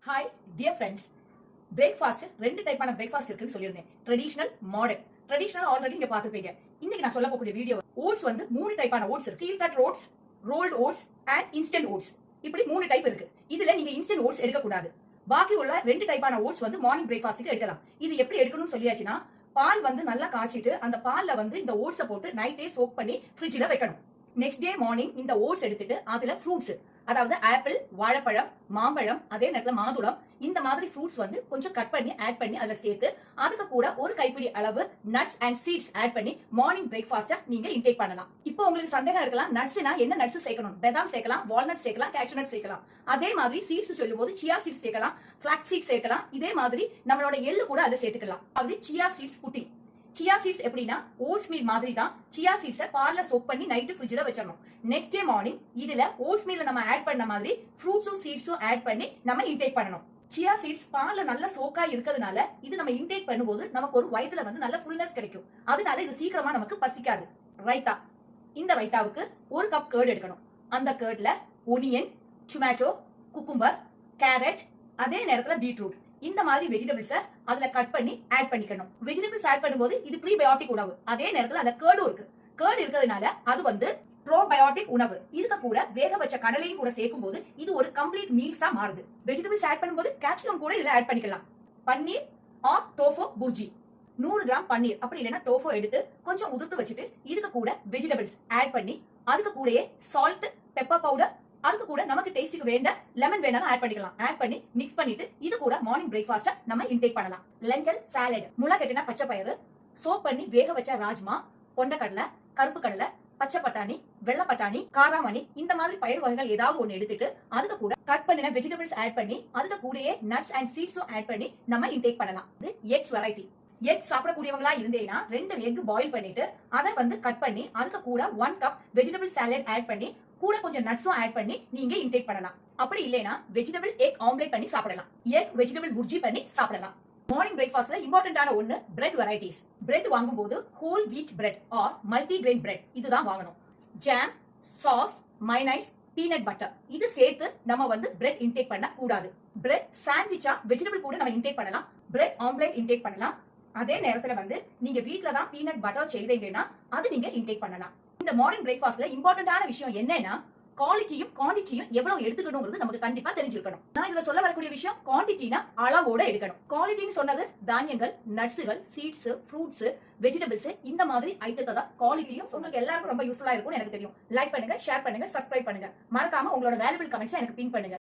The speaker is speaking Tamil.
ஹாய் டியர் ஃப்ரெண்ட்ஸ், பிரேக்ஃபாஸ்ட் ரெண்டு டைப்பான பிரேக்ஃபாஸ்ட் இருக்குன்னு சொல்லியிருந்தேன். Traditional, modern. ட்ரெடிஷனல் ஆல்ரெடி நீங்க பார்த்துருப்பீங்க. இன்னைக்கு நான் சொல்ல போகக்கூடிய வீடியோ ஓட்ஸ் வந்து 3 டைப்பான ஓட்ஸ் இருக்கு. Steel cut oats, rolled oats and instant oats. இப்படி 3 டைப் இருக்கு. இதுல நீங்க இன்ஸ்டன்ட் ஓட்ஸ் எடுக்கக்கூடாது. பாக்கி உள்ள 2 டைப்பான ஓட்ஸ் வந்து மார்னிங் பிரேக்ஃபாஸ்ட்டுக்கு எடுக்கலாம். இது எப்படி எடுக்கணும்னு சொல்லியாச்சுன்னா, பால் வந்து நல்லா காய்ச்சிட்டு அந்த பால்ல வந்து இந்த ஓட்ஸை போட்டு நைட்டே சோக் பண்ணி ஃப்ரிட்ஜில் வைக்கணும். நெக்ஸ்ட் டே மார்னிங் இந்த ஓட்ஸ் எடுத்துட்டு அதுல ஃப்ரூட்ஸ், அதாவது ஆப்பிள், வாழைப்பழம், மாம்பழம், அதே நேரத்தில் மாதுளம், இந்த மாதிரி ஃப்ரூட்ஸ் வந்து கொஞ்சம் கட் பண்ணி ஆட் பண்ணி அதில் சேர்த்து அதுக்கு கூட ஒரு கைப்பிடி அளவு நட்ஸ் அண்ட் சீட்ஸ் ஆட் பண்ணி மார்னிங் பிரேக்ஃபாஸ்ட்டா நீங்க இன்டேக் பண்ணலாம். இப்போ உங்களுக்கு சந்தேகம் இருக்கலாம், நட்ஸ்னா என்ன நட்ஸ் சேர்க்கணும்? பாதாம் சேர்க்கலாம், வால்நட் சேர்க்கலாம், கேஷ்யூ நட் சேர்க்கலாம். அதே மாதிரி சீட்ஸ் சொல்லும் போது சியா சீட்ஸ் சேர்க்கலாம், ஃபிளாக்ஸ் சீட்ஸ் சேர்க்கலாம். இதே மாதிரி நம்மளோட எள்ளு கூட அதை சேர்த்துக்கலாம். அதாவது chia seeds pudding. Chia seeds எப்படின்னா ஓட்ஸ் மீல் மாதிரி தான். சியா சீட்ஸை பால்ல சோக் பண்ணி நைட்டு ஃப்ரிட்ஜில் வச்சிடணும். நெக்ஸ்ட் டே மார்னிங் இதுல ஓட்ஸ் மீல்ல நம்ம ஆட் பண்ண மாதிரி ஃப்ரூட்ஸும் சீட்ஸும் ஆட் பண்ணி நம்ம இன்டேக் பண்ணணும். சியா சீட்ஸ் பால்ல நல்ல சோக்கா இருக்கிறதுனால இது நம்ம இன்டேக் பண்ணும்போது நமக்கு ஒரு வயிற்றுல வந்து நல்ல ஃபுல்னஸ் கிடைக்கும். அதனால இது சீக்கிரமா நமக்கு பசிக்காது. ரைத்தா. இந்த ரைத்தாவுக்கு 1 கப் கர்ட் எடுக்கணும். அந்த கர்ட்ல ஒனியன், டொமேட்டோ, குக்கும்பர், கேரட், அதே நேரத்துல பீட்ரூட், இந்த மாதிரி வெஜிடபிள்ஸை அதுல கட் பண்ணி ஆட் பண்ணிக்கணும். வெஜிடபிள்ஸ் ஆட் பண்ணும்போது இது ப்ரீபயோட்டிக் உணவு. அதே நேரத்துல அதுல கர்டும் இருக்கு. கர்ட் இருக்கிறதுனால அது வந்து ப்ரோபயோட்டிக் உணவு. இதுக்கு கூட வேக வச்ச கடலையும் கூட சேர்க்கும் போது இது ஒரு கம்ப்ளீட் மீல்ஸா மாறுது. வெஜிடபிள்ஸ் ஆட் பண்ணும்போது கேப்சிகம் கூட இதுல ஆட் பண்ணிக்கலாம். பன்னீர் ஆர் டோஃபோ புர்ஜி, 100 கிராம் பன்னீர் அப்படி இல்லைன்னா டோஃபோ எடுத்து கொஞ்சம் உதுத்து வச்சுட்டு இதுக்கு கூட வெஜிடபிள்ஸ் ஆட் பண்ணி அதுக்கு கூடயே சால்ட், பெப்பர் பவுடர், அதுக்கு கூட நமக்கு டேஸ்ட்டுக்கு வேண்ட லெமன் வேணாலும் ஆட் பண்ணிக்கலாம். ஆட் பண்ணி மிக்ஸ் பண்ணிட்டு இது கூட மார்னிங் பிரேக்ஃபாஸ்ட்டா நம்ம இன்டேக் பண்ணலாம். லெண்டல் சாலட், முளைக்கட்டின பச்சை பயிறு, சோப் பண்ணி வேக வச்ச ராஜ்மா, கொண்டக்கடலை, கருப்பு கடலை, பச்சை பட்டாணி, வெள்ளை பட்டாணி, காராமணி, இந்த மாதிரி பயிர் வகைகள் ஏதாவது ஒன்று எடுத்துட்டு அதுக்கு கூட கட் பண்ணின வெஜிடபிள்ஸ் ஆட் பண்ணி அதுக்கு கூடயே நட்ஸ் அண்ட் சீட்ஸும் ஆட் பண்ணி நம்ம இன்டேக் பண்ணலாம். இது எக்ஸ் வெரைட்டி. எக் சாப்பிடக்கூடியவங்களா இருந்தேன்னா 2 எக் பாயில் பண்ணிட்டு அதை வந்து கட் பண்ணி அதுக்கு கூட 1 கப் வெஜிடபிள் சாலட் ஆட் பண்ணி கூட கொஞ்சம் நட்ஸும் ஆட் பண்ணி நீங்க இன்டேக் பண்ணலாம். அப்படி இல்லைனா வெஜிடபிள் எக் ஆம்லேட் பண்ணி சாப்பிடலாம். எக் வெஜிடபிள் புர்ஜி பண்ணி சாப்பிடலாம். மார்னிங் பிரேக்ஃபாஸ்ட்ல இம்பார்ட்டன்டான ஒன்னு பிரெட் வெரைட்டிஸ். பிரெட் வாங்கும்போது whole wheat bread or multigrain bread இதுதான் வாங்கணும். Jam, sauce, mayonnaise, peanut butter இது சேர்த்து நம்ம வந்து பிரெட் இன்டேக் பண்ண கூடாது. பிரெட் சாண்ட்விச்சா வெஜிடபிள் கூட நம்ம இன்டேக் பண்ணலாம். பிரெட் ஆம்லேட் இன்டேக் பண்ணலாம். அதே நேரத்துல வந்து நீங்க வீட்ல தான் பீனட் பட்டர் செய்தீங்கன்னா அது நீங்க இன்டேக் பண்ணலாம். இந்த மார்னிங் பிரேக்ஃபாஸ்ட்ல இம்பார்ட்டன்டான விஷயம் என்னன்னா குவாலிட்டியும் குவான்டிட்டியும் எவ்வளவு எடுத்துக்கணும்ங்கிறது நமக்கு கண்டிப்பா தெரிஞ்சிருக்கணும். நான் இதுல சொல்ல வரக்கூடிய விஷயம் குவான்டிட்டினா அளவோட எடுக்கணும். குவாலிட்டின்னு சொன்னது தானியங்கள், நட்ஸுகள், சீட்ஸ், ஃப்ரூட்ஸ், வெஜிடபிள்ஸ், இந்த மாதிரி ஐட்டத்தை தான் குவாலிட்டியும். உங்களுக்கு எல்லாருக்கும் ரொம்ப யூஸ்ஃபுல்லா இருக்கும்னு எனக்கு தெரியும். லைக் பண்ணுங்க, ஷேர் பண்ணுங்க, சப்ஸ்கிரைப் பண்ணுங்க. மறக்காம உங்களோட வேல்யூபிள் கமெண்ட்ஸ் எனக்கு பின் பண்ணுங்க.